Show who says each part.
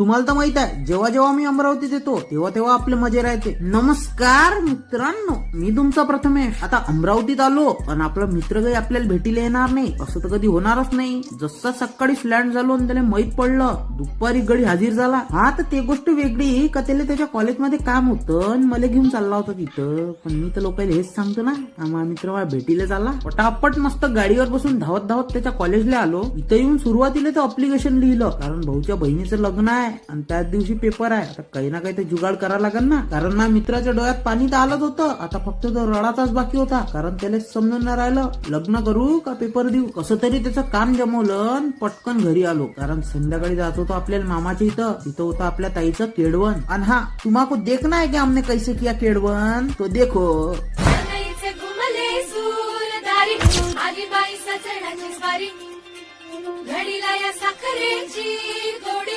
Speaker 1: तुम्हाला तर माहित आहे, जेव्हा जेव्हा मी अमरावतीत येतो तेव्हा तेव्हा आपले मजे राहते. नमस्कार मित्रांनो, मी तुमचा प्रथमेश. आता अमरावतीत आलो आणि आपला मित्र काही आपल्याला भेटीला येणार नाही असं तर कधी होणारच नाही. जसा सकाळी फ्लॅट झालो आणि त्याला माहित पडलं दुपारी गडी हजीर झाला, हा तर ते गोष्ट वेगळी का त्याला त्याच्या कॉलेजमध्ये काम होतं आणि मला घेऊन चालला होता तिथं. पण मी तर लोकांना हेच सांगतो ना, आम्हा मित्र मला भेटीला चालला. पटापट मस्त गाडीवर बसून धावत धावत त्याच्या कॉलेजला आलो. इथं येऊन सुरुवातीला तर अप्लिकेशन लिहिलं, कारण भाऊच्या बहिणीचं लग्न आहे आणि त्याच दिवशी पेपर आहे. आता काही ना काही तर जुगाड करायला लागेल ना, कारण ना मित्राच्या डोळ्यात पाणी तर आलंच होतं. आता फक्त तो रडाचाच बाकी होता, कारण त्याला समजून नाही राहिलं लग्न करू का पेपर देऊ. कसं तरी त्याचं काम जमवलं, पटकन घरी आलो, कारण संध्याकाळी जात होतो आपल्याला मामाच्या इथं. तिथं होतं आपल्या ताईचं केडवण. आणि हा तुम्हाला देखना है की हमने कैसे किया केडवण, तो देखो.
Speaker 2: घडीला या साखरेची गोडी